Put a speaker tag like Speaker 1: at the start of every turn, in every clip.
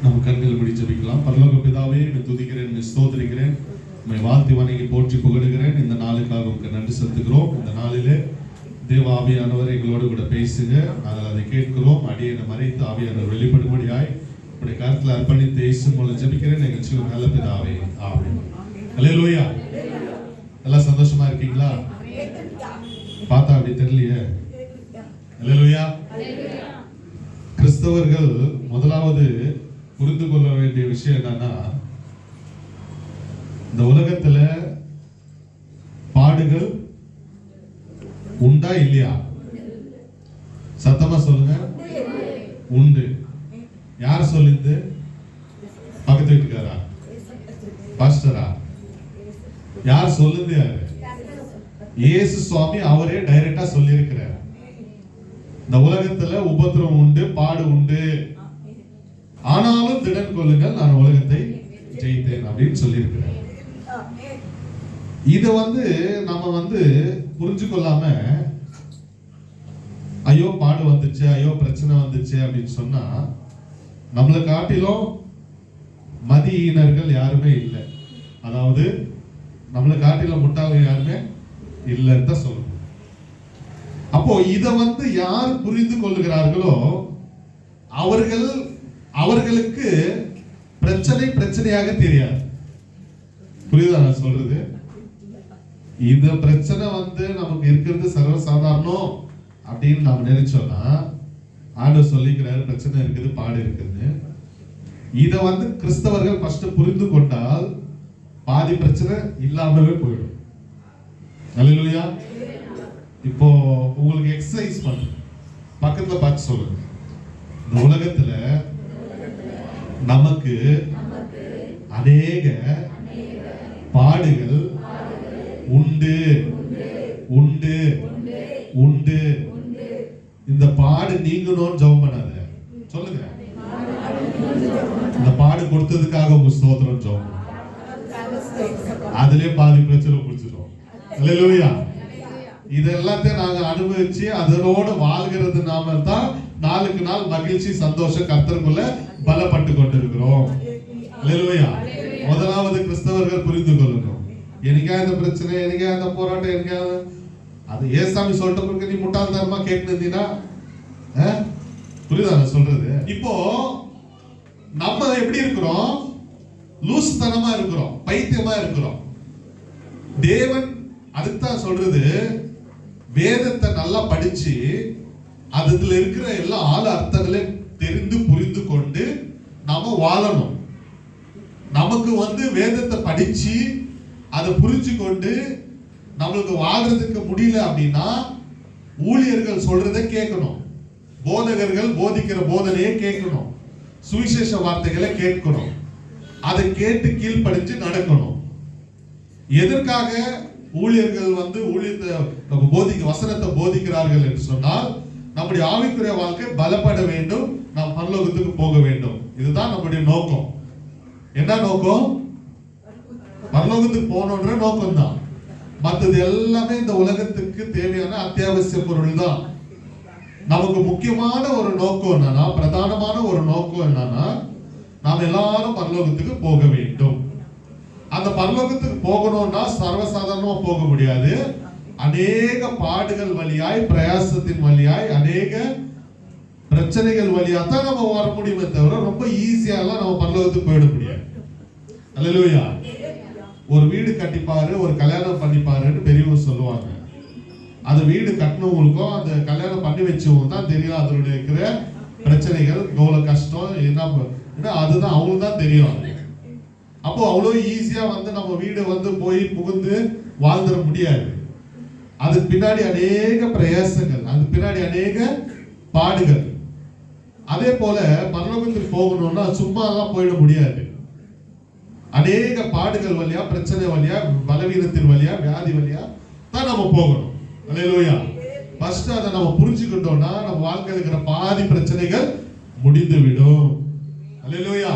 Speaker 1: நம்ம கண்கள் முடி ஜெபிக்கலாம். பரலோக பிதாவே, உம்மை துதிக்கிறேன், உம்மை ஸ்தோத்திரிக்கிறேன், உம்மை வாழ்த்தி வணங்கி போற்றி புகழுகிறேன். இந்த நாளுக்காக உமக்கு நன்றி செலுத்துகிறோம். இந்த நாளிலே தேவ ஆவியானவர் எங்களோடு கூட பேசுங்க. நாங்கள் அதை கேட்கிறோம். அடியனை மறைத்து ஆவியானவர் வெளிப்படும்படியாய் உடைய கருத்தில் அர்ப்பணித்து இயேசு மூலம் ஜெபிக்கிறேன். எங்கள் ஜீவன் நல்ல பிதாவே, ஆமென். அல்லேலூயா. எல்லாம் சந்தோஷமா இருக்கீங்களா? பார்த்தா அப்படி தெரியலையே. அல்லேலூயா. கிறிஸ்தவர்கள் முதலாவது புரிந்து கொள்ள வேண்டிய விஷயம் என்னன்னா, இந்த உலகத்துல பாடுகள் உண்டா இல்லையா? சத்தமா சொல்லுங்க. உண்டு. யார் சொல்லிந்து? பக்கத்து வீட்டுக்காரா? பாஸ்டரா? யார் சொல்லுது? யாரு? இயேசு சுவாமி அவரே டைரக்டா சொல்லி இருக்கிறார். இந்த உலகத்துல உபத்திரம் உண்டு, பாடு உண்டு, ஆனாலும் திடன் கொள்ளுங்கள், நான் உலகத்தை ஜெயித்தேன் அப்படின்னு சொல்லி இருக்கிறார். இத நம்ம புரிஞ்சு கொள்ளாம, ஐயோ பாடு வந்துச்சு, ஐயோ பிரச்சனை வந்துச்சு அப்படின்னு சொன்னா, நம்மளை காட்டிலும் மதியினர்கள் யாருமே இல்லை. அதாவது நம்மளை காட்டிலும் முட்டாள்கள் யாருமே இல்லைன்னு தான் சொல்லணும். அப்போ இத யார் புரிந்து கொள்ளுகிறார்களோ அவர்களுக்கு பிரச்சனையாக தெரியாது. புரியுதா நான் சொல்றது? இந்த பிரச்சனை நமக்கு இருக்கிறது சர்வசாதாரணம் அப்படின்னு நாம நினைச்சோம்னா, ஆண்டவர் சொல்லிக்கிறாரு பிரச்சனை இருக்குது, பாடு இருக்குது. இத கிறிஸ்தவர்கள் ஃபர்ஸ்ட் புரிந்து கொண்டால் பாதி பிரச்சனை இல்லாமவே போயிடும். அல்லேலூயா. இப்போ உங்களுக்கு எக்ஸசைஸ் பண்ணு, பக்கத்துல பார்த்து சொல்லுங்க. இந்த உலகத்துல நமக்கு அநேக பாடுகள் உண்டு உண்டு உண்டு. இந்த பாடு நீங்கணும்னு ஜெபம் பண்ணாத. சொல்லுங்க, இந்த பாடு கொடுத்ததுக்காக உங்க ஸ்தோத்திரம் ஜெபம். அதிலே பாதி பிரச்சனை முடிச்சிடும். அல்லேலூயா. இது எல்லாத்தையும் நாங்க அனுபவிச்சு அதனோடு வாழ்கிறது நாம தான் நாளுக்கு நாள் மகிழ்ச்சி சந்தோஷம் கர்த்தருக்குள்ள பலப்பட்டு கொண்டிருக்கிறோம். அல்லேலூயா. முதலாவது கிறிஸ்தவர்கள் புரிந்து கொள்ளணும், எனக்கா இந்த பிரச்சனை, எனக்கா இந்த போராட்டம், எனக்கா அது ஏசாமி சொல்லிட்ட பிறகு நீ முட்டாள்தனமா கேட்டு இருந்தீங்கன்னா புரியுதா நான் சொல்றது? இப்போ நம்ம எப்படி இருக்கிறோம்? லூஸ் தனமா இருக்கிறோம், பைத்தியமா இருக்கிறோம். தேவன் அதுதான் சொல்றது, வேதத்தை நல்லா படிச்சு அதுல இருக்கிற எல்லா ஆழ அர்த்தங்களையும் தெரிந்து புரிந்து கொண்டு நாம வாழணும். நமக்கு வேதத்தை படிச்சு அதை புரிஞ்சு கொண்டு நம்மளுக்கு வாழ்றதுக்கு முடியல அப்படின்னா ஊழியர்கள் சொல்றதை கேட்கணும், போதகர்கள் போதிக்கிற போதனையை கேட்கணும், சுவிசேஷ வார்த்தைகளை கேட்கணும், அதை கேட்டு கீழ்ப்படிஞ்சு நடக்கணும். எதற்காக ஊழியர்கள் ஊழியத்தை வசனத்தை போதிக்கிறார்கள் என்று சொன்னால், நம்முடைய ஆவிக்குரிய வாழ்க்கை பலப்பட வேண்டும், நாம் பரலோகத்துக்கு போக வேண்டும். இதுதான் நம்முடைய நோக்கம். என்ன நோக்கம்? பரலோகத்துக்கு போகணுன்ற நோக்கம் தான். மற்றது எல்லாமே இந்த உலகத்துக்கு தேவையான அத்தியாவசிய பொருள் தான். நமக்கு முக்கியமான ஒரு நோக்கம் என்னன்னா, பிரதானமான ஒரு நோக்கம் என்னன்னா, நாம் எல்லாரும் பரலோகத்துக்கு போக வேண்டும். அந்த பரலோகத்துக்கு போகணும்னா சர்வசாதாரணமா போக முடியாது. அநேக பாடுகள் வழியாய், பிரயாசத்தின் வழியாய், அநேக பிரச்சனைகள் வழியா தான் நம்ம வர முடியுமே தவிர ரொம்ப ஈஸியா எல்லாம் நம்ம பரலோகத்துக்கு போயிட முடியாது. அல்லேலூயா. ஒரு வீடு கட்டிப்பாரு, ஒரு கல்யாணம் பண்ணிப்பாருன்னு பெரியவங்க சொல்லுவாங்க. அது வீடு கட்டினவங்களுக்கும் அந்த கல்யாணம் பண்ணி வச்சவங்க தான் தெரியும் அதனுடைய இருக்கிற பிரச்சனைகள், எவ்வளவு கஷ்டம் என்ன, அதுதான் அவங்களுக்கு தான் தெரியும். அப்போ அவ்வளவு ஈஸியா நம்ம வீடு போய் புகுந்து வாழ்ந்துட முடியாது. அதுக்கு பின்னாடி அநேக பிரயாசங்கள், அதுக்கு பின்னாடி அநேக பாடுகள். அதே போல பரலோகத்துக்கு போகணும்னா சும்மா எல்லாம் போயிட முடியாது. அநேக பாடுகள் வழியா, பிரச்சனை வழியா, பலவீனத்தின் வழியா, வியாதி வழியா தான் நம்ம போகணும். அல்லேலூயா. ஃபர்ஸ்ட் அதை நம்ம புரிஞ்சுக்கிட்டோம்னா நம்ம வாழ்க்கையில் இருக்கிற பாதி பிரச்சனைகள் முடிந்து விடும். அல்லேலூயா.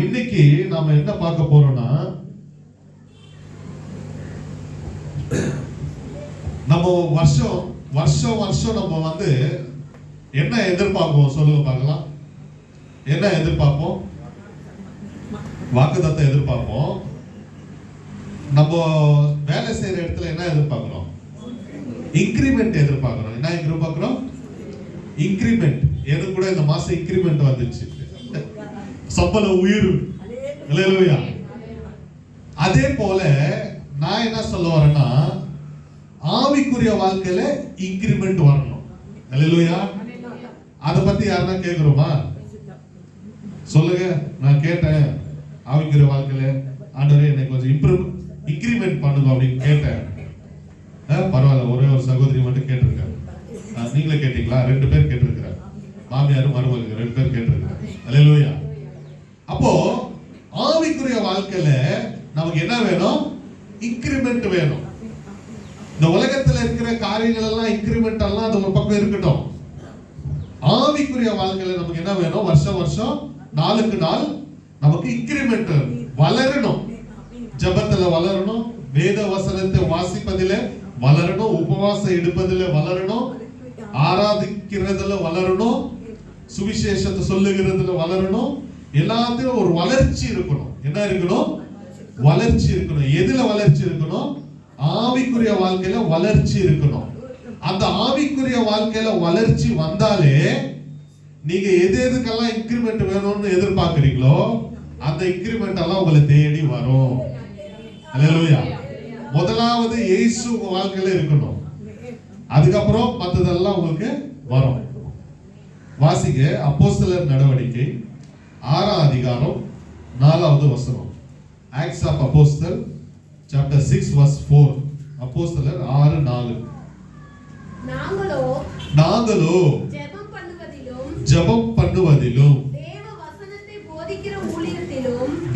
Speaker 1: இன்னைக்கு நாம என்ன பார்க்க போறோம்னா, நம்ம வருஷம் நம்ம என்ன எதிர்பார்ப்போம் சொல்லுங்க பார்க்கலாம். என்ன எதிர்பார்ப்போம்? வாக்குத்தத்தம் எதிர்பார்ப்போம். நம்ம வேலை செய்யற இடத்துல என்ன எதிர்பார்க்கிறோம்? இன்கிரிமெண்ட் எதிர்பார்க்கிறோம். என்ன எதிர்பார்க்கிறோம்? இன்கிரிமெண்ட். எனக்கு கூட இந்த மாசம் இன்கிரிமெண்ட் வந்துச்சு, சம்பள உயர்வு. அல்லேலூயா. அதே போல நான் என்ன சொல்ல வரேன்னா, ஆவிக்குரிய வாழ்க்கையில இன்கிரிமெண்ட் வரணும். அல்லேலூயா. அத பத்தி யாருன்னா கேக்குறோமா? சொல்லுங்க. நான் கேட்டேன், ஆவிக்குரிய வாழ்க்கையில ஆண்டவரே எனக்கு கொஞ்சம் இன்கிரிமெண்ட் பண்ணுங்க அப்படின்னு கேட்டேன். பரவாயில்ல, ஒரே ஒரு சகோதரி மட்டும் கேட்டிருக்காங்க. நீங்களே கேட்டீங்களா? 2 பேர் கேட்டிருக்கிறாங்க. மாமியாரும் மருமகளுக்கு 2 பேர் கேட்டிருக்கிறாங்க. அல்லேலூயா. அப்போ ஆவிக்குரிய வாழ்க்கையில நமக்கு என்ன வேணும்? இன்கிரிமெண்ட் வேணும். இந்த உலகத்துல இருக்கிற காரியங்கள் எல்லாம் இன்கிரிமெண்ட் எல்லாம் அது ஒரு பக்கம் இருக்கட்டும். ஆவிக்குரிய வாழ்க்கையில நமக்கு என்ன வேணும்? வருஷம் வருஷம் நாளுக்கு நாள் நமக்கு இன்கிரிமெண்ட் வளரணும். ஜெபத்துல வளரணும், வேத வசனத்தை வாசிப்பதில வளரணும், உபவாசம் எடுப்பதில வளரணும், ஆராதிக்கிறதுல வளரணும், சுவிசேஷத்தை சொல்லுகிறதுல வளரணும். எல்லாத்தையும் ஒரு வளர்ச்சி இருக்கணும். என்ன இருக்கணும்? வளர்ச்சி இருக்கணும். எதுல வளர்ச்சி இருக்கணும்? ஆவிக்குரிய வாழ்க்கையில வளர்ச்சி இருக்கணும். அந்த ஆவிக்குரிய வாழ்க்கையில வளர்ச்சி வந்தாலே நீங்க எதுக்கெல்லாம் இன்கிரிமெண்ட் வேணும்னு எதிர்பார்க்கிறீங்களோ அந்த இன்கிரிமெண்ட் எல்லாம் உங்களை தேடி வரும். அல்லேலூயா. முதலாவது இயேசு வாழ்க்கையில இருக்கணும், அதுக்கப்புறம் மற்றதெல்லாம் உங்களுக்கு வரும். வாசிக்க அப்போஸ்தலர் நடவடிக்கை 6ஆம் அதிகாரம் 4வது வசனம். Acts of Apostle chapter 6 verse 4. அப்போஸ்தலர் 6:4. நாங்களோ ஜெபம் பண்ணுவதிலும்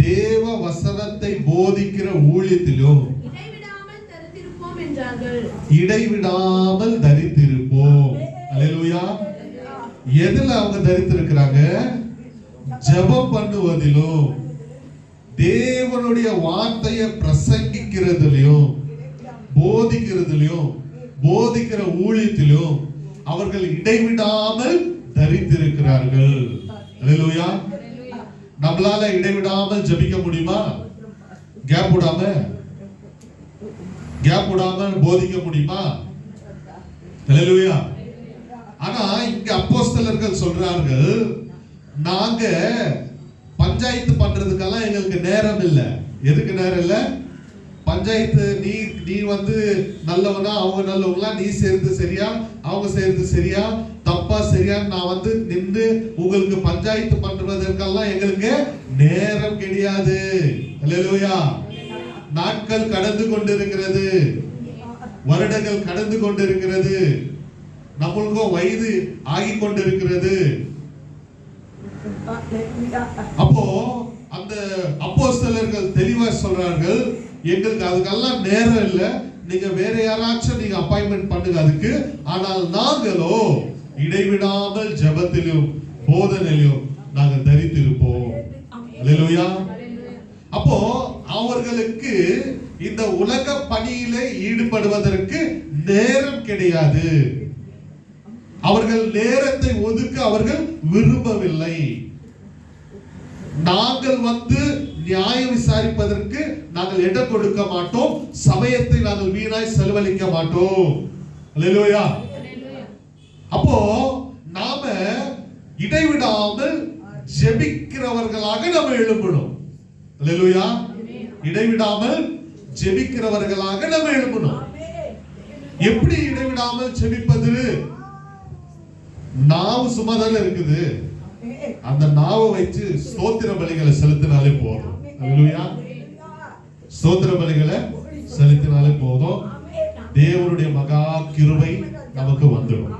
Speaker 1: தேவ வசனத்தை போதிக்கிற ஊழியத்திலும் இடைவிடாமல் தரித்திருப்போம். அல்லேலூயா. எதுல அவங்க தரித்திருக்கிறாங்க? ஜெபம் பண்ணுவதிலும் தேவனுடைய வார்த்தையை பிரசங்கிக்கிறதிலும் போதிக்கிறதிலும் போதிக்கிற ஊழியத்திலும் அவர்கள் இடைவிடாமல் தரித்திருக்கிறார்கள். அல்லேலூயா. நம்மளால இடைவிடாமல் ஜெபிக்க முடியுமா? கேப் விடாம போதிக்க முடியுமா? அல்லேலூயா. ஆனா இங்க அப்போஸ்தலர்கள் சொல்றார்கள், நாங்க பஞ்சாயத்து பண்றதுக்கெல்லாம் எங்களுக்கு நேரம் இல்லை. எதுக்கு நேரம் இல்லை? பஞ்சாயத்து நீ வந்து நல்லவனா, அவங்க நல்லவங்களா, நீ செய்யறது சரியா, அவங்க செய்யறது சரியா, தப்பா சரியா, நான் வந்து நின்று உங்களுக்கு பஞ்சாயத்து பண்றதற்கெல்லாம் எங்களுக்கு நேரம் கிடையாது. அல்லேலூயா. நாட்கள் கடந்து கொண்டிருக்கிறது, வருடங்கள் கடந்து கொண்டிருக்கிறது, நம்மளுக்கும் வயது ஆகி கொண்டிருக்கிறது. அப்போ அந்த அப்போஸ்தலர்கள் தெளிவா சொல்றார்கள், எங்களுக்கு அதுக்கெல்லாம் நேரம் இல்லை, நீங்க வேற யாராச்சும் நீங்க அப்பாயின்மெண்ட் பண்ணுங்க அதுக்கு. ஆனால் நாங்களோ இடைவிடாமல் ஜெபத்திலும் போதனையிலும் நாங்கள் தரித்திருப்போம். அல்லேலூயா. அப்போ அவர்களுக்கு இந்த உலக பணியில ஈடுபடுவதற்கு நேரம் கிடையாது. அவர்கள் நேரத்தை ஒதுக்க அவர்கள் விரும்பவில்லை. நாங்கள் வந்து நியாயம் விசாரிப்பதற்கு நாங்கள் இடம் கொடுக்க மாட்டோம், சமயத்தை நாங்கள் வீணாய் செலவழிக்க மாட்டோம். அல்லேலூயா. அப்போ நாம இடைவிடாமல் ஜெபிக்கிறவர்களாக நாம எழும்பணும். அல்லேலூயா. இடைவிடாமல் ஜெபிக்கிறவர்களாக நாம எழும்பணும். எப்படி இடைவிடாமல் ஜெபிப்பது? நாவு சும்மாதானே இருக்குது, அந்த நாவை வச்சு ஸ்தோத்திர பலிகளை செலுத்தினாலே போதும். அல்லேலூயா. ஸ்தோத்திர பலிகளை செலுத்தினாலே போதும், தேவனுடைய மகா கிருபை நமக்கு வந்துடும்.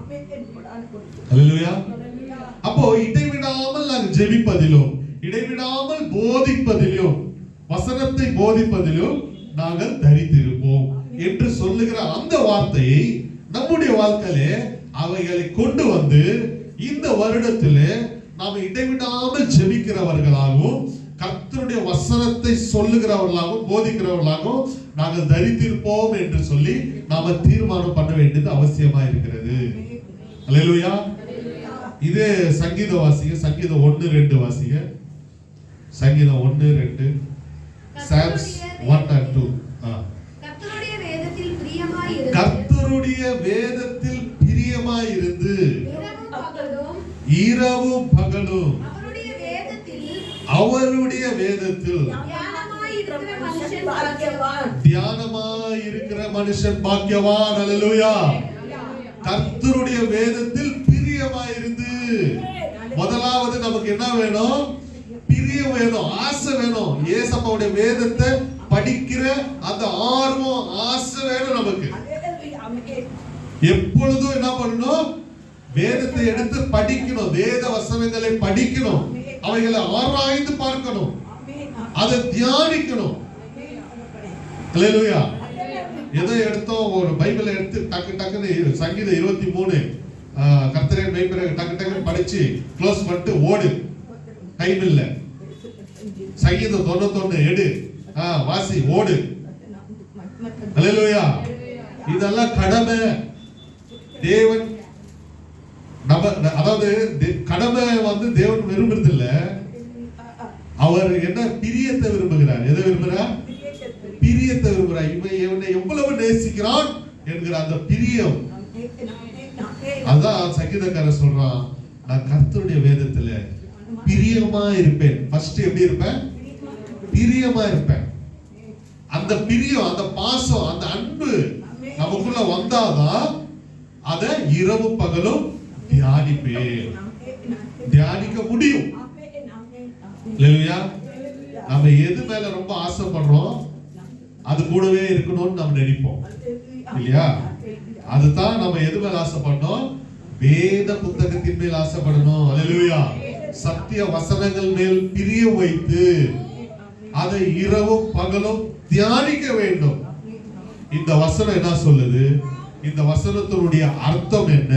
Speaker 1: அல்லேலூயா. அப்போ இடைவிடாமல் நாங்கள் ஜெபிப்பதிலும் இடைவிடாமல் போதிப்பதிலும் வசனத்தை போதிப்பதிலும் நாங்கள் தரித்திருப்போம் என்று சொல்லுகிற அந்த வார்த்தையை நம்முடைய வாழ்க்கையிலே அவைகளை கொண்டு வந்து இந்த வருடத்திலே நாம் இடைவிடாமல் ஜெபிக்கிறவர்களாகவும் கர்த்தருடைய வசனத்தை சொல்லுகிறவர்களாகவும் போதிக்கிறவர்களாகவும் நாங்கள் தரித்திருப்போம் என்று சொல்லி நாம தீர்மானம் பண்ண வேண்டியது அவசியமா இருக்கிறது. அல்லேலூயா. இதே சங்கீதம் வாசிங்க. சங்கீதம் 1-2 வாசிங்க. சங்கீதம் 1-2. Psalms 1 and 2.
Speaker 2: கர்த்தருடைய வேதத்தில் பிரியமாயிருந்து
Speaker 1: கர்த்தருடைய வேதத்தில் பிரியமாயிருந்து இரவும் பகலும் அவருடைய வேதத்தில் தியானமாயிருக்கிற மனுஷன் பாக்கியவான். அல்லேலூயா. கர்த்தருடைய வேதத்தில் பிரியமாயிருந்து. முதலாவது நமக்கு என்ன வேணும்? பிரியம் வேணும், ஆசை வேணும். ஏசப்பாவுடைய வேதத்தை படிக்கிற அந்த ஆர்வம், ஆசை வேணும் நமக்கு. எப்பொழுதும் என்ன பண்ணணும்? வேதத்தை எடுத்து படிக்கணும், வேத வசனங்களை படிக்கணும், அவைகளை ஆராய்ந்து பார்க்கணும், அதை தியானிக்கணும். அல்லேலூயா. எதை எடுத்தோம்? ஒரு பைபிளை எடுத்து டக்கு டக்குன்னு சங்கீதம் 23 கர்த்தரே மெய்ப்பரே டக்கு டக்குன்னு படிச்சு க்ளோஸ் பண்ணிட்டு ஓடு. டைம் இல்ல. சங்கீதம் 91 எடு, வாசி, ஓடு. அல்லேலூயா. இதெல்லாம் கடமை. தேவன் அதாவது கடமை தேவன் விரும்புறது இல்ல. அவர் என்ன? பிரியத்தை விரும்புகிறார். எதை விரும்புகிறார்? பிரியத்தை விரும்புகிறார். இவனை எவ்வளவு நேசிக்கிறான் என்கிற அந்த பிரியம். அதான் சங்கீதக்காரர் சொல்றான், நான் கர்த்தருடைய வேதத்துல பிரியமா இருப்பேன். ஃபர்ஸ்ட் எப்படி இருப்பேன்? பிரியமா இருப்பேன். அந்த பிரியம், அந்த பாசம், அந்த அன்பு நமக்குள்ள வந்தாதான் அதை இரவு பகலும் தியானிக்க முடியும். இல்லையா? நம்ம எது மேல ரொம்ப ஆசைப்படுறோம் அது கூடவே இருக்கணும்னு நம்ம நினைப்போம் இல்லையா? அதுதான் நம்ம எது மேல ஆசைப்படணும்? வேத புத்தகத்தின் மேல் ஆசைப்படணும். அல்லேலூயா. சத்திய வசனங்கள் மேல் பிரியம் வைத்து அதை இரவும் பகலும் தியானிக்க வேண்டும். இந்த வசனம் என்ன சொல்லுது? இந்த வசனத்தினுடைய அர்த்தம் என்ன?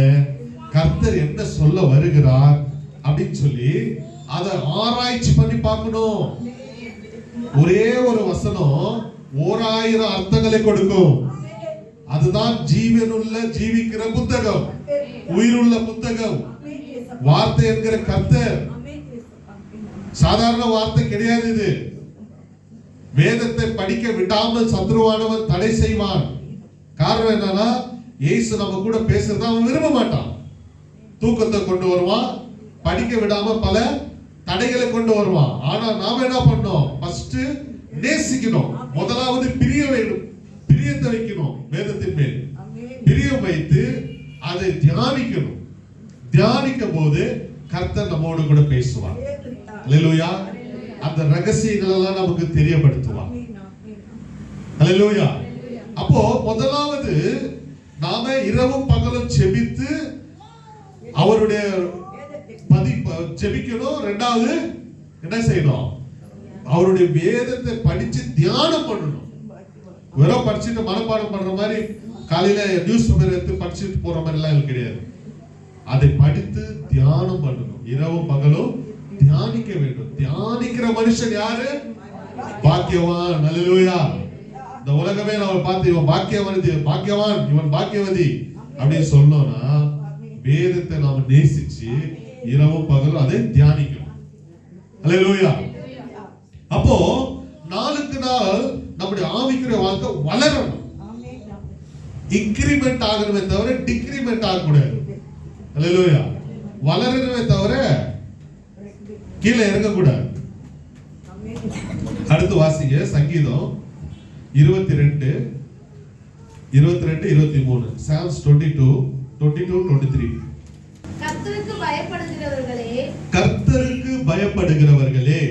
Speaker 1: கர்த்தர் என்ன சொல்ல வருகிறார் அப்படின்னு சொல்லி அதை ஆராய்ச்சி பண்ணி பார்க்கணும். ஒரே ஒரு வசனம் 1000 அர்த்தங்களை கொடுக்கும். அதுதான் ஜீவனுள்ள ஜீவிக்கிற புத்தகம், உயிருள்ள புத்தகம். வார்த்தை என்கிற கர்த்தர் சாதாரண வார்த்தை கிடையாது. இது வேதத்தை படிக்க விடாமல் சத்ருவானவன் தடை செய்வான். காரணம் என்னன்னா, இயேசு நம்ம கூட பேசுறத அவன் விரும்ப மாட்டான். தூக்கத்தை கொண்டு வருவான், படிக்க விடாம பல தடைகளை கொண்டு வருவான். ஆனா நாம என்ன பண்ணோம்? ஃபர்ஸ்ட் நேசிக்கணும். முதலாவது பிரியத்தை வைக்கணும். வேதத்தின் மேல் பிரியம் வைத்து அதை தியானிக்கணும். தியானிக்கும் போது கர்த்தர் நம்மோடு கூட பேசுவார். அல்லேலூயா. அந்த ரகசியங்கள் எல்லாம் நமக்கு தெரியப்படுத்துவார். அல்லேலூயா. அப்போ முதலாவது நாம இரவும் பகலும் செபித்து அவருடைய ஜெபிக்கணும். இரண்டாவது என்ன செய்யணும்? அவருடைய வேதத்தை படிச்சு தியானம் பண்ணணும். வெறும் படிச்சுட்டு மனப்பாடம் பண்ற மாதிரி காலையில நியூஸ் பேப்பர் எடுத்து படிச்சுட்டு போற மாதிரி எல்லாம் கிடையாது. அதை படித்து தியானம் பண்ணணும். இரவும் பகலும் தியானிக்க வேண்டும். தியானிக்கிற மனுஷன் யாரு? பாக்கியவான். அல்லேலூயா. இந்த உலகமே நம்ம பார்த்து இவன் பாக்கியவான், இவன் பாக்கியவதி அப்படின்னு சொல்லணும்னா வேதத்தை நாம நேசிச்சு இரவும் பகலும் அதை தியானிக்கணும். அல்லேலூயா. அப்போ நாளுக்கு நாள் நம்முடைய ஆவிக்குரிய வாழ்க்கை வளரணும். இன்கிரிமெண்ட் ஆகணுமே தவிர டிக்ரிமெண்ட் ஆகக்கூடாது. அல்லேலூயா. வளரணுமே தவிர கீழே இறங்கக்கூடாது. அடுத்து வாசிங்க சங்கீதம் 22, 23. Psalms 22, 23.
Speaker 2: கர்த்தருக்கு
Speaker 1: பயப்படுகிறவர்களே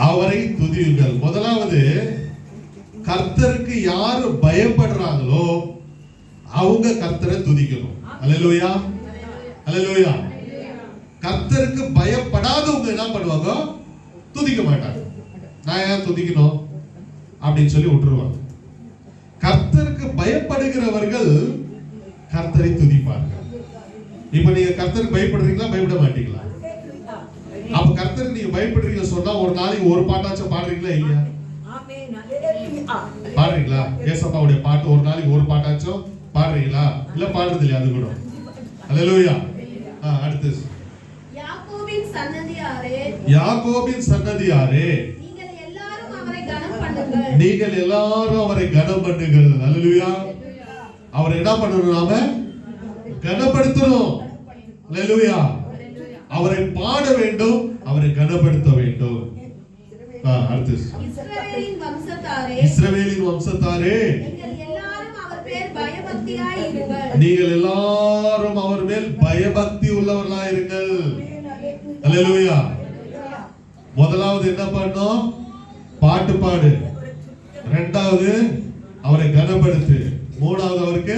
Speaker 1: அவரை துதியுங்கள். முதலாவது கர்த்தருக்கு யாரு பயப்படுறாங்களோ அவங்க கர்த்தரை துதிக்கணும். அல்லேலூயா. அல்லேலூயா. கர்த்தருக்கு பயப்படாதவங்க என்ன பண்ணுவாங்க? துதிக்க மாட்டாங்க. நான் ஏன் துதிக்கணும் அப்படின்னு சொல்லி விட்டுருவாங்க. கர்த்தருக்கு பயப்படுகிறவர்கள் கர்த்தரை துதிப்பார்கள். இப்ப நீங்க கர்த்தருக்கு பயப்படுறீங்களா? பயப்பட மாட்டீங்களா? அப்ப கர்த்தருக்கு நீங்க பயப்படுறீங்க சொன்னா ஒரு நாளைக்கு ஒரு பாட்டாச்சும் பாடுறீங்களா? இல்லையா? பாடுறீங்களா? ஏசப்பாவுடைய பாட்டு ஒரு நாளைக்கு ஒரு பாட்டாச்சும் பாடுறீங்களா? இல்ல பாடுறது இல்லையா? அது கூட அல்லேலூயா. அடுத்து
Speaker 2: யாக்கோபின் சன்னதியாரே,
Speaker 1: யாக்கோபின் சன்னதியாரே,
Speaker 2: நீங்கள் எல்லாரும் அவரை கனம் பண்ணுங்கள்.
Speaker 1: நீங்கள் எல்லாரும் அவரை கனம் பண்ணுங்கள். அல்லேலூயா. அவரை என்ன பண்ணணும்? நாம கனப்படுத்தணும். அல்லேலூயா. அவரை பாட வேண்டும், அவரை கனப்படுத்த வேண்டும். அடுத்து
Speaker 2: இஸ்ரவேலின் வம்சத்தாரே,
Speaker 1: இஸ்ரவேலின் வம்சத்தாரே,
Speaker 2: நீங்கள் எல்லாரும் அவர் பேர் பயபக்தியாய் இருங்கள்.
Speaker 1: நீங்கள் எல்லாரும் அவர் மேல் பயபக்தி உள்ளவர்களாய் இருங்கள். அல்லேலூயா. முதலாவது என்ன பண்ணோம்? பாட்டு பாடு. இரண்டாவது அவரை கனப்படுத்து. மூணாவது அவருக்கு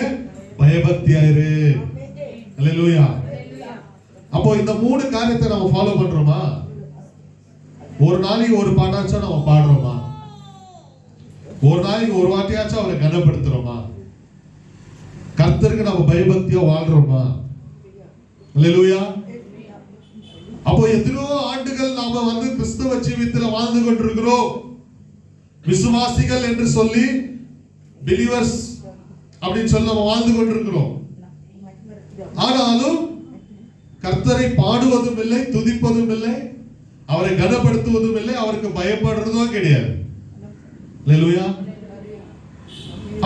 Speaker 1: பயபக்தியாயிரு. அல்லேலூயா. அப்போ இந்த மூணு காரியத்தை நம்ம ஃபாலோ பண்றோமா? ஒரு நாளைக்கு ஒரு பாட்டாச்சும் நம்ம பாடுறோமா? ஒரு நாளைக்கு ஒரு வாட்டியாச்சும் அவரை கனப்படுத்துறோமா? கர்த்தருக்கு நம்ம பயபக்தியா வாழ்றோமா? அல்லேலூயா. அப்போ எத்தனையோ ஆண்டுகள் நாம கிறிஸ்தவ ஜீவியத்தில் வாழ்ந்து கொண்டிருக்கிறோம். விசுவாசிகள் என்று சொல்லி பிலீவர்ஸ் அப்படின்னு சொல்லி நம்ம வாழ்ந்து கொண்டிருக்கிறோம். ஆனாலும் கர்த்தரை பாடுவதும் இல்லை, துதிப்பதும் இல்லை, அவரை கனப்படுத்துவதும் இல்லை, அவருக்கு பயப்படுறதும் கிடையாது. அல்லேலூயா.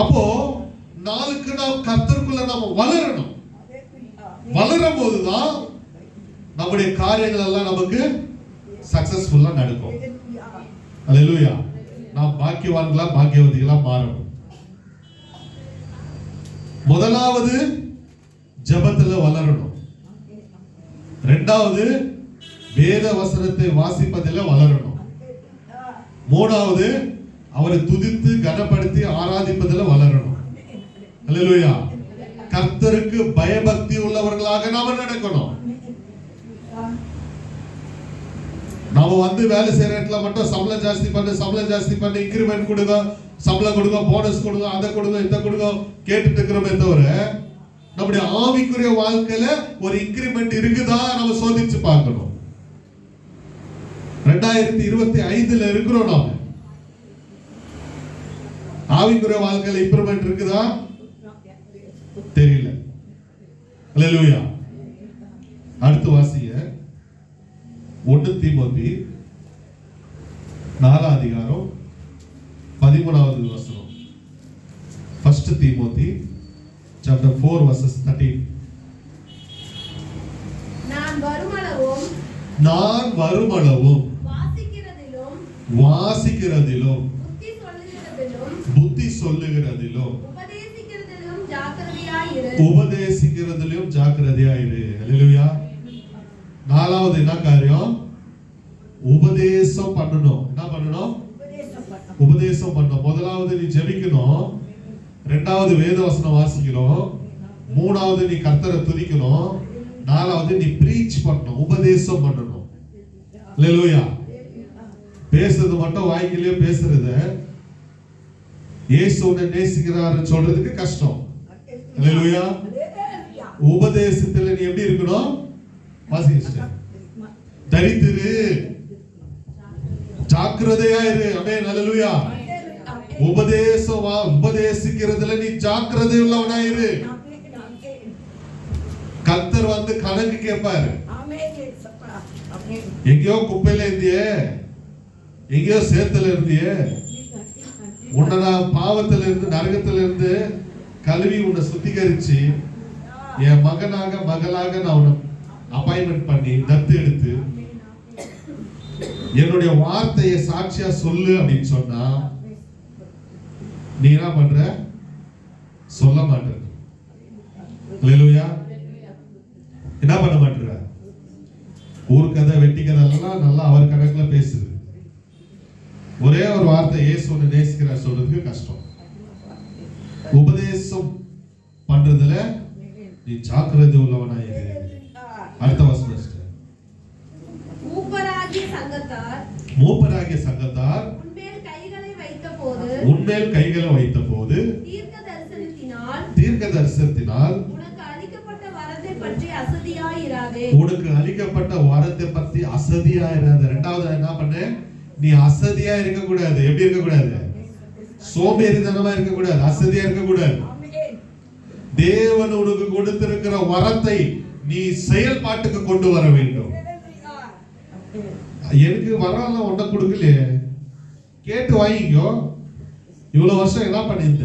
Speaker 1: அப்போ நாளுக்கு நாம் கர்த்தருக்குள்ள நாம வளரணும். வளரும் போதுதான் நம்முடைய காரியங்கள் எல்லாம் நமக்கு சக்சஸ்ஃபுல்லா நடக்கும். அல்லேலூயா. நாம் பாக்கியவான்களா பாக்கியவதிகளா மாறணும். முதலாவது ஜெபத்துல வளரணும். இரண்டாவது வேத வசனத்தை வாசிப்பதில் வளரணும். மூணாவது அவரை துதித்து கனப்படுத்தி ஆராதிப்பதில் வளரணும். அல்லேலூயா. கர்த்தருக்கு பயபக்தி உள்ளவர்களாக நாம நடக்கணும். நாம வேலை செய்யற இடத்துல மட்டும் சம்பளம் ஜாஸ்தி பண்ணு, இன்கிரிமெண்ட் கொடுங்க, சம்பளம் கொடுங்க, போனஸ் கொடுங்க, அதை கொடுங்க, இதை கொடுங்க கேட்டுட்டு இருக்கிறோமே தவிர நம்முடைய ஆவிக்குரிய வாழ்க்கையில ஒரு இன்கிரிமெண்ட் இருக்குதா நம்ம சோதிச்சு பார்க்கணும். 2025 இருக்கிறோம். நாம ஆவிக்குரிய வாழ்க்கையில இம்ப்ரூவ்மெண்ட் இருக்குதா தெரியல. அல்லேலூயா. அடுத்து வாசிங்க 1 தீமோத்தி 4 அதிகாரம் 13வது வசனம். 1 தீமோத்தி chapter 4 verses 13.
Speaker 2: நான் வருமளவும்
Speaker 1: வாசிக்கிறதிலும் புத்தி சொல்லுகிறதிலும் உபதேசிக்கிறதிலும் ஜாக்கிரதையாயிரு. அல்லேலூயா. நாலாவது என்ன காரியம்? உபதேசம் பண்ணணும். என்ன பண்ணணும்? உபதேசம் பண்ணணும். முதலாவது நீ ஜெபிக்கணும். இரண்டாவது வேத வசனம் வாசிக்கணும். மூணாவது நீ கர்த்தரை துதிக்கணும். நாலாவது நீ பிரீச் பண்ணணும், உபதேசம் பண்ணணும். அல்லேலூயா. பேசுறது மட்டும் வாய்க்கிலேயே பேசுறது இயேசு உன்னை நேசிக்கிறாருன்னு சொல்றதுக்கு கஷ்டம். அல்லேலூயா. உபதேசத்துல நீ எப்படி இருக்கணும்? வாசிங்க. தரித்திரு, ஜாக்கிரதையா இரு. ஆமென். அல்லேலூயா. உபதேசிக்கிறதுல நீ ஜாக்கிரதை உள்ளவனாயிரு. கர்த்தர் கணக்கு கேட்பாரு. எங்கேயோ குப்பையில இருந்தியே, எங்கேயோ சேத்துல இருந்தியே, உன்னை நான் பாவத்துல இருந்து நரகத்துல இருந்து கழுவி உன்னை சுத்திகரிச்சு என் மகனாக மகளாக நான் உன்னை அப்பாயின்மெண்ட் பண்ணி தத்து எடுத்து என்னுடைய வார்த்தையை சாட்சியா சொல்லு அப்படின்னு சொன்னா நீ என்ன பண்ற? சொல்ல மாட்ட. அல்லேலூயா. என்ன பண்ண மாட்டேற? ஊர் கதை வெட்டி கதை எல்லாம் நல்லா அவர் கணக்குல பேசுது. ஒரே ஒரு வார்த்தை இயேசுவை நேசிக்கிறார் சொல்றதுக்கு கஷ்டம். உபதேசம் பண்றதுல நீ ஜாக்கிரதை உள்ளவனாயிரு. அடுத்த வசனம். மூப்பராகிய சங்கத்தார் உன்மேல் கைகளை வைத்த போது தீர்க்க தரிசனத்தினால் உனக்கு அளிக்கப்பட்ட வரத்தை பற்றி அசதியாயிராத. இரண்டாவது என்ன பண்ண? நீ அசதியா இருக்க கூடாது. எப்படி இருக்க கூடாது? சோம்பேறித்தனமா இருக்க கூடாது, அசதியா இருக்க கூடாது. தேவன் உனக்கு கொடுத்திருக்கிற வரத்தை நீ செயல்பாட்டுக்கு கொண்டு வர வேண்டும். எனக்கு வரல ஒன்றை கொடுக்கலையே, கேட்டு வாங்கிக்கோ. இவ்வளவு வருஷம் என்ன பண்ணிருந்த?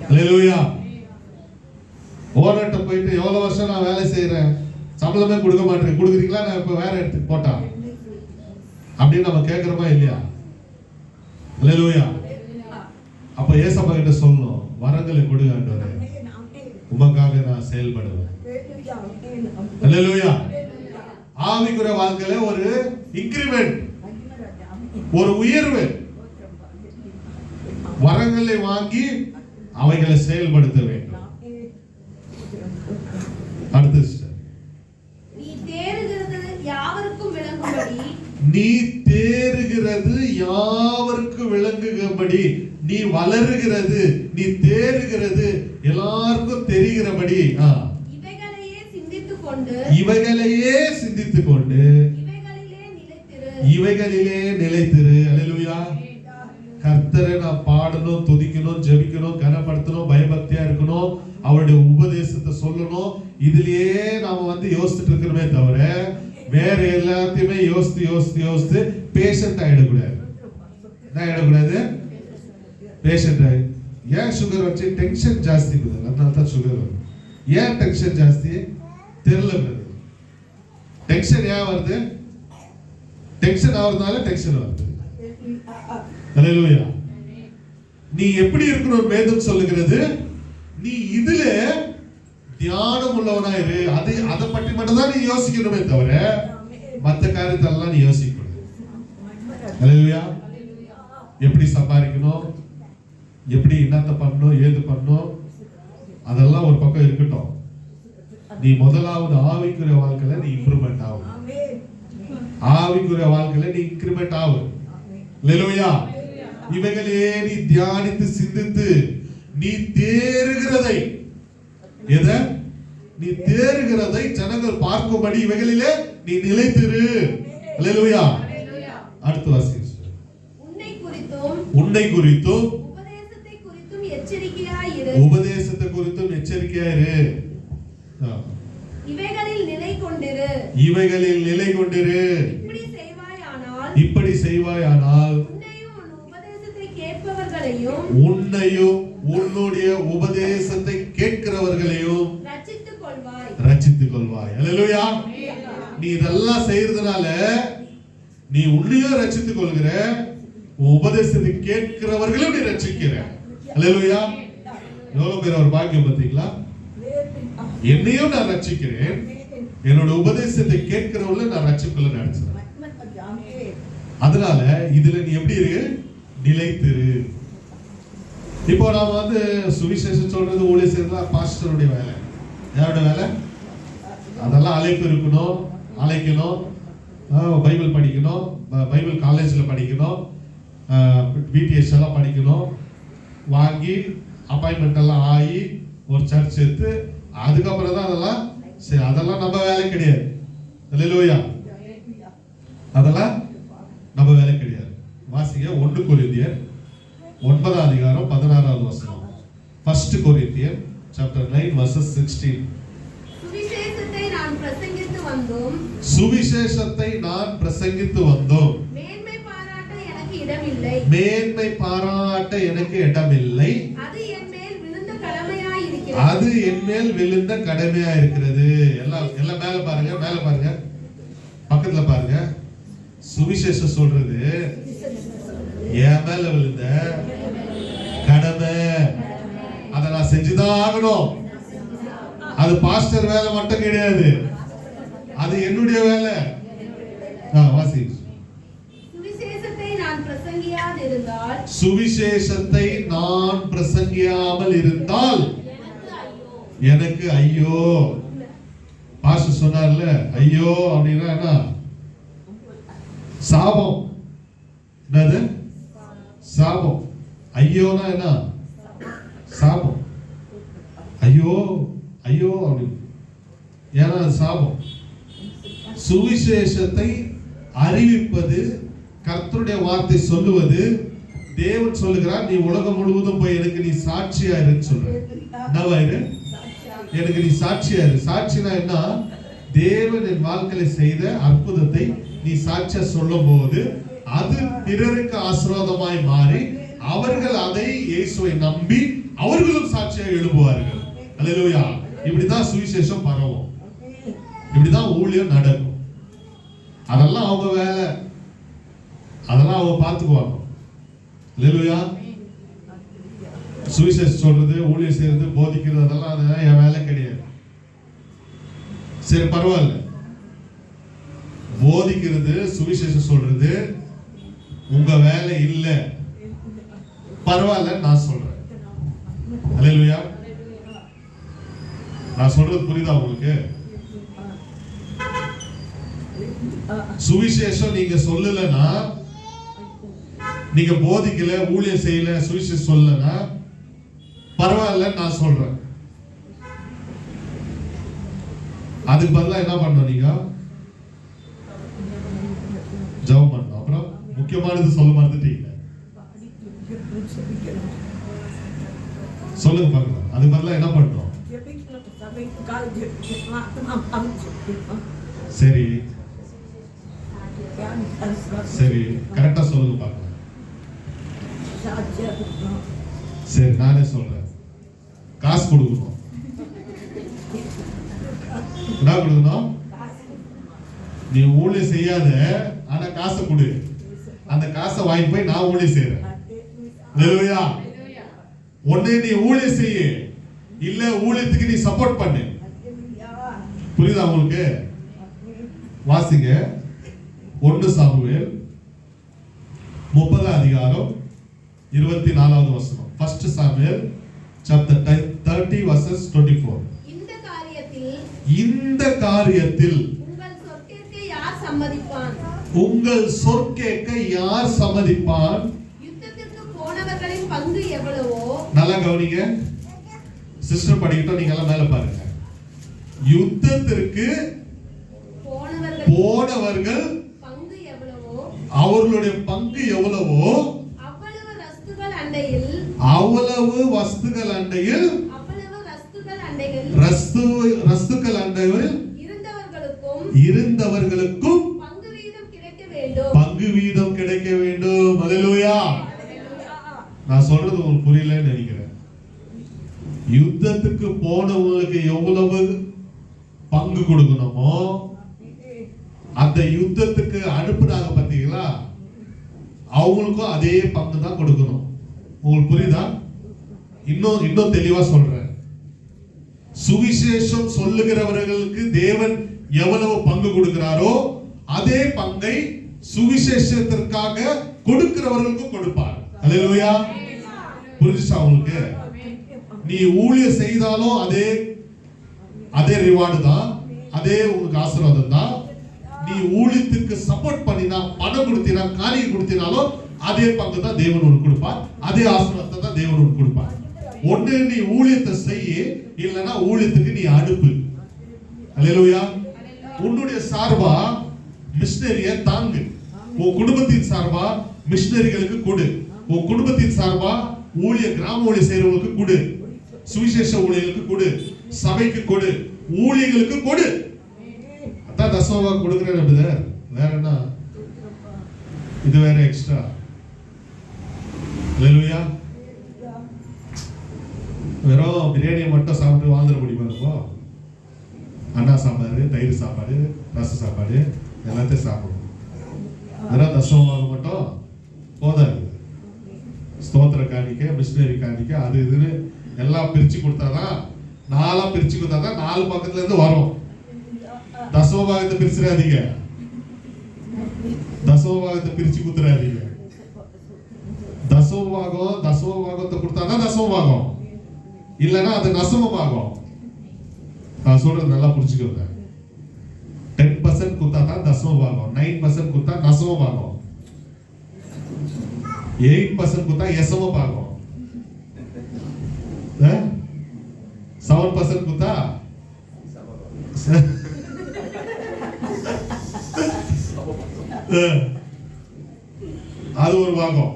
Speaker 1: அல்லேலூயா. ஓனர்ட்ட போயிட்டு எவ்வளவு வருஷம் நான் வேலை செய்யறேன், சம்பளமே கொடுக்க மாட்டேன், கொடுக்குறீங்களா, நான் இப்ப வேற இடத்துக்கு போட்டா அப்படின்னு நம்ம கேட்கிறோமா இல்லையா? அல்லேலூயா. அப்ப ஏசப்பா கிட்ட சொல்லணும், வரங்களை கொடுங்க ஆண்டவரே, உமக்காக நான் செயல்படுவேன். அல்லேலூயா. ஆவிக்குரிய வாழ்க்கையில ஒரு இன்கிரிமெண்ட், ஒரு உயர்வு, வரங்களை வாங்கி அவைகளை செயல்படுத்த வேண்டும். அடுத்து
Speaker 2: நீ தேறுகிறது யாவருக்கும் விளங்கும்படி,
Speaker 1: நீ தேறுகிறது யாவருக்கும் விளங்கும்படி, நீ வளருகிறது, நீ தேறுகிறது எல்லாருக்கும் தெரிகிறபடி,
Speaker 2: இவைகளையே சிந்தித்துக் கொண்டு,
Speaker 1: இவைகளையே சிந்தித்துக் கொண்டு இவைகளிலே நிலைத்திரு. அல்லேலூயா. கர்த்தரை நான் பாடணும், துதிக்கணும், ஜெபிக்கணும், கனப்படுத்தணும், பயபக்தியா இருக்கணும், அவருடைய உபதேசத்தை சொல்லணும். இதுலயே நாம யோசிச்சுட்டு இருக்கிறோமே தவிர வேற எல்லாத்தையுமே யோசித்து யோசித்து யோசித்து பேஷண்ட் ஆயிடக்கூடாது. என்ன ஆயிடக்கூடாது? பேஷண்ட் ஆகி ஏன் சுகர் வச்சு டென்ஷன் ஜாஸ்தி இருக்குது, அதனால தான் சுகர் வருது. ஏன் டென்ஷன் ஜாஸ்தி தெரியல. டென்ஷன் ஏன் வருது? டென்ஷன் ஆவறதுனால டென்ஷன் வருது. அல்லேலூயா. நீ எப்படி இருக்கணும் வேதம் சொல்லுகிறது? நீ இதுல தியானம் உள்ளவனாயிரு. அதை பற்றி மட்டும் தான் நீ யோசிக்கணுமே தவிர மற்ற காரியத்தெல்லாம் நீ யோசிக்கணும். அல்லேலூயா. எப்படி சம்பாதிக்கணும், எப்படி என்னத்த பண்ணணும், ஏது பண்ணணும், அதெல்லாம் ஒரு பக்கம் இருக்கட்டும். நீ முதலாவது ஆவிக்குரிய வாழ்க்கையில நீ இம்ப்ரூவ்மெண்ட் ஆகும். ஆவிக்குரிய வாழ்க்கையில நீ இன்கிரிமெண்ட் ஆகும். அல்லேலூயா. இவைகளே நீ தியானித்து சிந்தித்து நீ தேறுகிறதை, எதை? நீ தேறுகிறதை ஜனங்கள் பார்க்கும்படி இவைகளிலே நீ நிலைத்திரு. அல்லேலூயா. அடுத்த வாசி. உன்னை குறித்தும்
Speaker 2: உபதேசத்தை குறித்தும் எச்சரிக்கையாயிரு.
Speaker 1: உபதேசத்தை குறித்தும் எச்சரிக்கையாயிரு.
Speaker 2: இவைகளில் நிலை கொண்டிரு.
Speaker 1: இவைகளில் நிலை கொண்டிரு. இப்படி செய்வாயானால் உன்னையும் உன்னுடைய உபதேசத்தை கேட்கிறவர்களையும் ரட்சித்துக் கொள்வாய். அல்லேலூயா. நீ இதெல்லாம் செய்யறதுனால நீ உன்னையும் ரட்சித்துக் கொள்கிற, உபதேசத்தை கேட்கிறவர்களும் நீ ரட்சிக்கிற. அல்லேலூயா. எவ்வளவு பேர் ஒரு பாக்கியம் பார்த்தீங்களா? என்னையும் நான் ரட்சிக்கிறேன், என்னோட உபதேசத்தை கேட்கிறவங்கள நான் ரட்சிப்புல நினைச்சேன். அதனால இதுல நீ எப்படி இருக்கு? நிலைத்திரு. இப்போ நாம சுவிசேஷம் சொல்றது, ஊழியம் செய்யறது பாஸ்டருடைய வேலை. யாரோட வேலை? அதெல்லாம் அழைப்பு இருக்கணும், அழைக்கணும், பைபிள் படிக்கணும், பைபிள் காலேஜ்ல படிக்கணும், பிடிஎஸ் எல்லாம் படிக்கணும், வாங்கி அப்பாயின்மெண்ட் எல்லாம் ஆகி ஒரு சர்ச் எடுத்து அதுக்கப்புறம் தான் அதெல்லாம் சரி. அதெல்லாம் நம்ம வேலை கிடையாது. அல்லேலூயா. அதெல்லாம் நம்ம வேலை கிடையாது. வாசிங்க 1 கொரிந்தியர் 9:16. 1 கொரிந்தியர் chapter 9 verses 16.
Speaker 2: சுவிசேஷத்தை நான் பிரசங்கித்து வந்தோம்.
Speaker 1: சுவிசேஷத்தை நான் பிரசங்கித்து வந்தோம்.
Speaker 2: மேன்மை பாராட்ட எனக்கு இடமில்லை.
Speaker 1: மேன்மை பாராட்ட எனக்கு இடமில்லை.
Speaker 2: அது என் மேல் விழுந்த கடமையாய் இருக்கிறது.
Speaker 1: அது என் மேல் விழுந்த கடமையாய் இருக்கிறது. எல்லாம் மேல பாருங்க, மேல பாருங்க, பக்கத்துல பாருங்க. சுவிசேஷம் சொல்றது என் மேல விழுந்த கடமை. அதை நான் செஞ்சுதான் ஆகணும். அது பாஸ்டர் வேலை மட்டும் கிடையாது, அது என்னுடைய வேலை. வாசி.
Speaker 2: சுவிசேஷத்தை நான் பிரசங்கியாதிருந்தால்,
Speaker 1: சுவிசேஷத்தை நான் பிரசங்கியாமல் இருந்தால் எனக்கு ஐயோ. பாஸ்டர் சொன்னார்ல, ஐயோ அப்படின்னா என்ன? சாபம். என்னது? சாபம். ஐயோனா என்ன? சாபம். ஐயோ ஐயோ அப்படின்னு. ஏன்னா சாபம். சுவிசேஷத்தை அறிவிப்பது, கர்த்தருடைய வார்த்தை சொல்லுவது, தேவன் சொல்லுகிறார், நீ உலகம் முழுவதும் போய் எனக்கு நீ சாட்சியா இருன்னு சொல்ற. என்னவாயிரு? எனக்கு நீ சாட்சியா இரு. சாட்சினா என்ன? தேவன் என் வாழ்க்கையில செய்த அற்புதத்தை நீ சாட்சியா சொல்லும் போது அது பிறருக்கு ஆசீர்வாதமாய் மாறி அவர்கள் அதை இயேசுவை நம்பி அவர்களும் சாட்சியாக எழுப்புவார்கள். அல்லேலூயா. இப்படிதான் சுவிசேஷம் பரவும், இப்படிதான் ஊழியம் நடக்கும். அதெல்லாம் அவங்க வேலை, அதெல்லாம் அவங்க பார்த்துக்குவாங்க. அல்லேலூயா. சுவிசேஷம் சொல்றது, ஊழியம் செய்யறது, போதிக்கிறது, அதெல்லாம் என் வேலை கிடையாது. சரி, பரவாயில்ல. போதிக்கிறது, சுவிசேஷம் சொல்றது உங்க வேலை இல்ல, பரவாயில்ல, நான் சொல்றேன். அல்லேலூயா. நான் சொல்றது புரியுதா உங்களுக்கு? சுவிசேஷம் நீங்க சொல்லலனா, நீங்க போதிக்கல, ஊழியம் செய்யல, சுவிசேஷம் சொல்லலனா பரவாயில்ல, நான் சொல்றேன். அதுக்கு பதிலா என்ன பண்ணணும்? நீங்க ஜெபம் பண்ணணும். அப்புறம் முக்கியமானது சொல்ல மறந்துட்டீங்க, சொல்லுங்க பார்க்கலாம். அதுக்கு பதிலா என்ன பண்ணணும்? சரி சரி, கரெக்டா சொல்லுங்க பார்க்கலாம். சரி, நானே சொல்றேன். காசு கொடுக்கணும். என்ன கொடுக்கணும்? நீ ஊழியம் செய்யாத, ஆனா காசை கொடு. அந்த காசை வாங்கி போய் நான் ஊழியம் செய்யறேன். அல்லேலூயா. ஒண்ணு நீ ஊழியம் செய்ய, இல்ல ஊழியத்துக்கு நீ சப்போர்ட் பண்ணு. புரியுதா உங்களுக்கு? வாசிங்க 1 சாமுவேல் 30 அதிகாரம் 24வது வசனம். 1 சாமுவேல் chapter 30 verses 24. இந்த காரியத்தில்
Speaker 2: உங்கள் சொற்கேட்க யார் சம்மதிப்பான்?
Speaker 1: உங்கள் சொற்கேட்க யார் சம்மதிப்பான்?
Speaker 2: யுத்தத்திற்கு போனவர்களின் பங்கு எவ்வளவோ.
Speaker 1: நல்லா கவனிங்க சிஸ்டர், படிக்கட்டும். நீங்க எல்லாம் மேல பாருங்க. யுத்தத்திற்கு போனவர்கள்
Speaker 2: பங்கு எவ்வளவோ,
Speaker 1: அவர்களுடைய பங்கு எவ்வளவோ
Speaker 2: அவ்வளவு வஸ்துகள் அண்டையில்,
Speaker 1: அவ்வளவு வஸ்துகள் அண்டையில், ரஸ்துக்கள் அண்டையில் இருந்தவர்களுக்கும்
Speaker 2: பங்கு வீதம் கிடைக்க வேண்டும்.
Speaker 1: பங்கு வீதம் கிடைக்க வேண்டும். அல்லேலூயா. நான் சொல்றது உங்களுக்கு புரியலன்னு நினைக்கிறேன். யுத்தத்துக்கு போனவங்களுக்கு எவ்வளவு பங்கு கொடுக்கணுமோ, அந்த யுத்தத்துக்கு அனுப்புனாங்க பாத்தீங்களா, அவங்களுக்கும் அதே பங்கு தான் கொடுக்கணும். உங்களுக்கு புரியுதா? இன்னும் தெளிவா சொல்றேன். சுவிசேஷம் சொல்லுகிறவர்களுக்கு தேவன் எவ்வளவு பங்கு கொடுக்கிறாரோ அதே பங்கை சுவிசேஷத்திற்காக கொடுக்கிறவர்களுக்கும் கொடுப்பார். அல்லேலூயா. புரிஞ்சுச்சா உங்களுக்கு? நீ ஊழியம் செய்தாலும் அதே ரிவார்டு தான், அதே உங்களுக்கு ஆசீர்வாதம் தான். நீ ஊழியத்துக்கு சப்போர்ட் பண்ணினா, பணம் கொடுத்தினா, காரியம் கொடுத்தினாலும் அதே பங்கு தான் தேவன் உனக்கு கொடுப்பார், அதே ஆசீர்வாதத்தை தான் தேவன் உனக்கு கொடுப்பார். ஒண்ணு நீ ஊழியத்தை செய்ய, இல்லனா ஊழியத்துக்கு நீ அனுப்பு. அல்லேலூயா. உன்னுடைய சார்பா மிஷனரிய தாங்கு. உன் குடும்பத்தின் சார்பா மிஷனரிகளுக்கு கொடு. உன் குடும்பத்தின் சார்பா கிராம ஊழியம் செய்யறவங்களுக்கு கொடு, சுவிசேஷ ஊழியர்களுக்கு கொடு, சபைக்கு கொடு, ஊழியர்களுக்கு கொடு. அதான் தசமமா கொடுக்கிறேன். வேற என்ன? இது வேற எக்ஸ்ட்ரா. அல்லேலூயா. வெறும் பிரியாணியை மட்டும் சாப்பிட்டு வாழ்ந்துட முடியுமா? இருக்கும் அண்ணா சாப்பாடு, தயிர் சாப்பாடு, ரச சாப்பாடு எல்லாத்தையும் சாப்பிடணும். வெறும் தசமமாக மட்டும் போதாது. ஸ்தோத்திர காணிக்க, மிஷனரி காணிக்க, அது இதுன்னு எல்லாம் பிரிச்சு கொடுத்தாதான், 4 பிரிச்சு கொடுத்தாதான் 4 பக்கத்துல இருந்து வரும். தசமபாகத்தை பிரிச்சிடாதீங்க, தசமபாகத்தை பிரிச்சு குத்துறாதீங்க. தசமபாகத்தை கொடுத்தாதான் தசமபாகம், இல்லனா அது நசமபாகம். நான் சொல்றது நல்லா புரிஞ்சுக்கோங்க. 10% குத்தா தான் தசமபாகம், 9% குத்தா நசமபாகம், 8% குத்தா எசமபாகம், 7% குத்தா அது ஒரு பாகம்.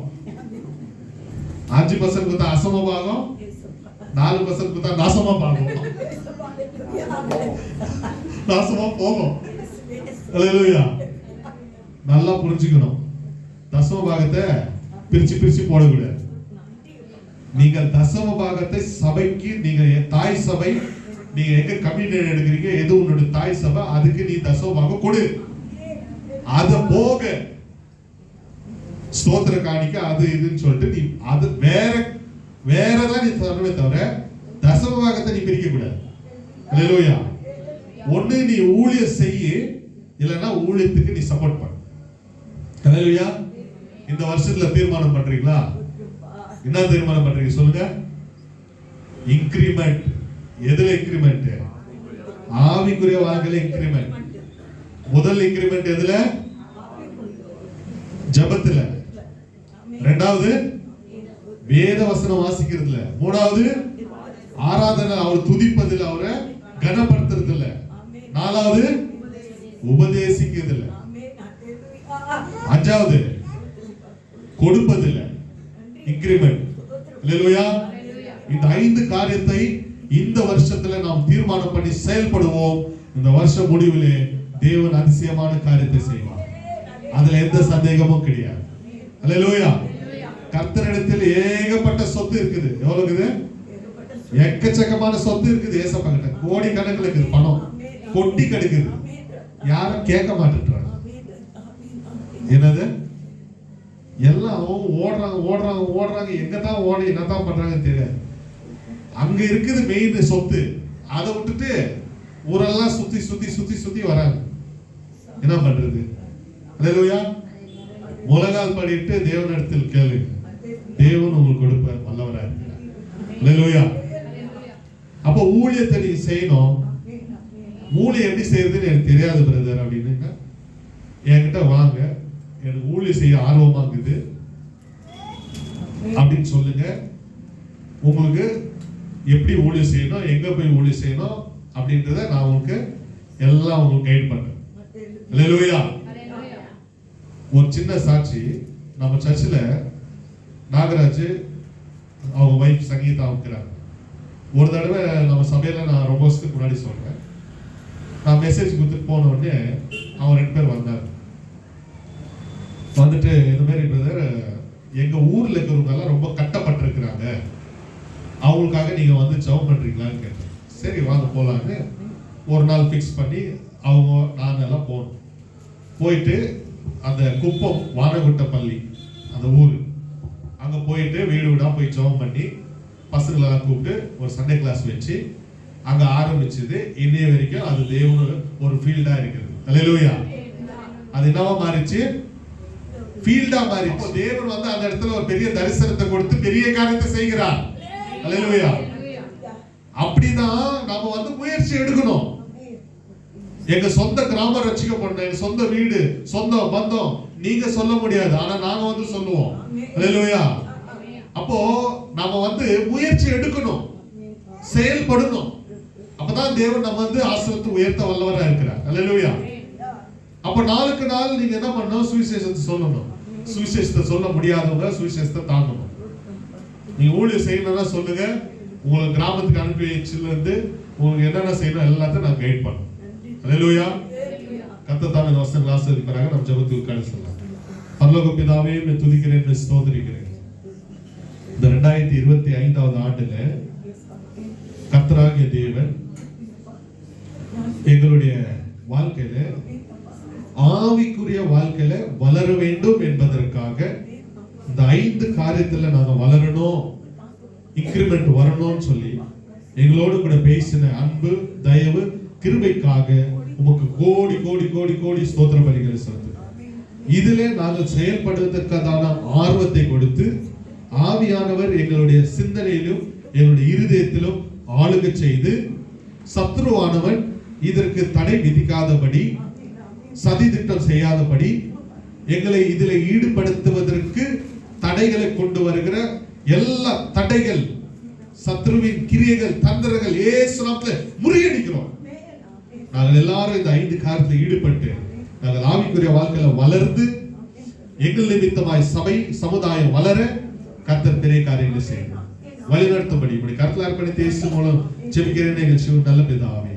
Speaker 1: 5% குத்தா அசமபாகம், 4% கொடுத்தா நாசமா போகும், நாசமா போகும். அல்லேலூயா. நல்லா புரிஞ்சுக்கணும். தசம பாகத்தை பிரிச்சு பிரிச்சு போடக்கூடாது. நீங்கள் தசம பாகத்தை சபைக்கு, நீங்க தாய் சபை, நீங்க எங்க கம்யூனியன் எடுக்கிறீங்க, எது உன்னோட தாய் சபை, அதுக்கு நீ தசம பாகம் கொடு. அத போக ஸ்தோத்திர காணிக்க அது இதுன்னு சொல்லிட்டு நீ அது வேறதான் நீ தரவே தவிர தசம பாகத்தை நீ பிரிக்க கூடாது. அல்லேலூயா. ஒண்ணு நீ ஊழியம் செய்ய, இல்லைன்னா ஊழியத்துக்கு நீ சப்போர்ட் பண்ணு. அல்லேலூயா. இந்த வருஷத்துல தீர்மானம் பண்றீங்களா? என்ன தீர்மானம் பண்றீங்க சொல்லுங்க? இன்கிரிமெண்ட். எதுல இன்கிரிமெண்ட்? ஆவிக்குரிய வாழ்க்கையில இன்கிரிமெண்ட். முதல் இன்கிரிமெண்ட் எதுல? ஜெபத்துல. இரண்டாவது வேத வசனம் வாசிக்கிறதுல. மூணாவது ஆராதனை, அவர் துதிப்பதில், அவரை கனப்படுத்துறதுல. நாலாவது உபதேசிக்கிறதுல. அஞ்சாவது கொடுப்பதில்ல. இன்கிரிமெண்ட். அல்லேலூயா. இந்த 5 காரியத்தை இந்த வருஷத்துல நாம் தீர்மானம் பண்ணி செயல்படுவோம். இந்த வருஷ முடிவிலே தேவன் அதிசயமான காரியத்தை செய்வார். அதுல எந்த சந்தேகமும் கிடையாது. அல்லேலூயா. கர்த்தரிடத்தில் ஏகப்பட்ட சொத்து இருக்குது. எவ்வளவு இருக்குது? எக்கச்சக்கமான சொத்து இருக்குது. ஏசப்பா கிட்ட கோடி கணக்குல இருக்குது. பணம் கொட்டி கிடக்குது. யாரும் கேட்க மாட்டேன்றாங்க. என்னது? எல்லாம் ஓடுறாங்க ஓடுறாங்க ஓடுறாங்க. எங்கதான் ஓடி என்னதான் பண்றாங்கன்னு தெரியாது. அங்க இருக்குது மெயின் சொத்து. அதை விட்டுட்டு ஊரெல்லாம் சுத்தி சுத்தி சுத்தி சுத்தி வராங்க. என்ன பண்றது? அல்லேலூயா. முழங்கால் படிட்டு தேவனிடத்தில் கேளுங்க. தேவன் உங்களுக்கு கொடுப்பார். வல்லவரா இருக்கிறார். அல்லேலூயா. அப்ப ஊழியத்தை நீ செய்யணும். ஊழியம் எப்படி செய்யறதுன்னு எனக்கு தெரியாது பிரதர் அப்படின்னு என்கிட்ட வாங்க. எனக்கு ஊழியம் செய்ய ஆர்வமா இருக்குது அப்படின்னு சொல்லுங்க. உங்களுக்கு எப்படி ஊழியம் செய்யணும், எங்க போய் ஊழியம் செய்யணும் அப்படின்றத நான் உங்களுக்கு எல்லாம் உங்களுக்கு கைட் பண்றேன். அல்லேலூயா. ஒரு சின்ன சாட்சி. நம்ம சர்ச்சில் நாகராஜ் அவங்க வைஃப் சங்கீதா இருக்கிறாங்க. ஒரு தடவை நம்ம சபையில நான் ரொம்ப வருஷத்துக்கு முன்னாடி சொல்றேன், நான் மெசேஜ் கொடுத்துட்டு போன உடனே அவங்க 2 பேர் வந்தாங்க. வந்துட்டு இந்த மாதிரி பிரதர், எங்க ஊர்ல இருக்கிறவங்க எல்லாம் ரொம்ப கட்டப்பட்டிருக்கிறாங்க, அவங்களுக்காக நீங்க வந்து ஜெபம் பண்றீங்களான்னு கேட்டேன். சரி வாங்க போலான்னு ஒரு நாள் ஃபிக்ஸ் பண்ணி அவங்க நான் எல்லாம் போனோம். போயிட்டு அந்த குப்பம் வானகுட்டப்பள்ளி அந்த ஊர், அங்க போயிட்டு வீடு வீடா போய் ஜெபம் பண்ணி பசங்களெல்லாம் கூப்பிட்டு ஒரு சண்டே கிளாஸ் வச்சு அங்க ஆரம்பிச்சது. இன்னைய வரைக்கும் அது தேவனோட ஒரு ஃபீல்டா இருக்குது. அல்லேலூயா. அது என்னவா மாறிச்சு? ஃபீல்டா மாறிச்சு. தேவன் வந்து அந்த இடத்துல ஒரு பெரிய தரிசனத்தை கொடுத்து பெரிய காரியத்தை செய்கிறார். அல்லேலூயா. அப்படிதான் நாம வந்து முயற்சி எடுக்கணும். எங்க சொந்த கிராமம் ரட்சிக்கப்படணும், எங்க சொந்த வீடு, சொந்த பந்தம் நீங்க சொல்ல முடியாது, ஆனா நாங்க வந்து சொல்லுவோம். அல்லேலூயா. அப்போ நாம வந்து முயற்சி எடுக்கணும், செயல்படணும். அப்பதான் தேவன் நம்ம வந்து ஆசீர்வதித்து உயர்த்த வல்லவரா இருக்கிறார். அல்லேலூயா. அப்ப நாளுக்கு நாள் நீங்க என்ன பண்ணணும்? சுவிசேஷத்தை சொல்லணும். சுவிசேஷத்தை சொல்ல முடியாதவங்க சுவிசேஷத்தை தாங்கணும். நீங்க ஊழியம் செய்யணும்னா சொல்லுங்க. உங்களுக்கு கிராமத்துக்கு அனுப்பி வச்சுல இருந்து உங்களுக்கு என்னென்ன செய்யணும் எல்லாத்தையும் நான் கைட் பண்ணணும். அல்லேலூயா. கர்த்தர் தாமே இந்த வசனங்களை ஆசீர்வதிப்பாராக. நம்ம ஜெபத்துக்கு கடந்து செல்லலாம். பரலோக பிதாவே, உம்மை துதிக்கிறேன், உம்மை ஸ்தோத்திரிக்கிறேன். இந்த 2025வது ஆண்டுல கர்த்தராகிய தேவன் எங்களுடைய வாழ்க்கையில ஆவிக்குரிய வாழ்க்கையில வளர வேண்டும் என்பதற்காக இந்த 5 காரியத்துல நாங்க வளரணும், இன்கிரிமெண்ட் வரணும்னு சொல்லி எங்களோடு கூட பேசின அன்பு, தயவு, கிருபைக்காக உமக்கு கோடி கோடி கோடி கோடி ஸ்தோத்திர பலிகளை செலுத்துகிறோம். இதிலே நாங்கள் செயல்படுவதற்கான ஆர்வத்தை கொடுத்து ஆவியானவர் எங்களுடைய சிந்தனையிலும் எங்களுடைய இருதயத்திலும் ஆளுகை செய்து சத்ருவானவன் இதற்கு தடை விதிக்காதபடி, சதி திட்டம் செய்யாதபடி, எங்களை இதில் ஈடுபடுத்துவதற்கு தடைகளை கொண்டு வருகிற எல்லா தடைகள், சத்ருவின் கிரியைகள், தந்திரங்கள் இயேசு நாமத்திலே முறியடிக்கிறோம். நாங்கள் எல்லாரும் இந்த 5 காரியத்தில் ஈடுபட்டு நாங்கள் ஆவிக்குரிய வாழ்க்கையில வளர்ந்து எங்கள் நிமித்தமாய் சபை சமுதாயம் வளர கர்த்தர் பெரிய காரியங்களை செய்யணும். வழிநடத்தும்படி இப்படி கருத்தில் அர்ப்பணித்து இயேசு மூலம் ஜெபிக்கிறேன் எங்கள் சிவன் நல்ல பிதாவே.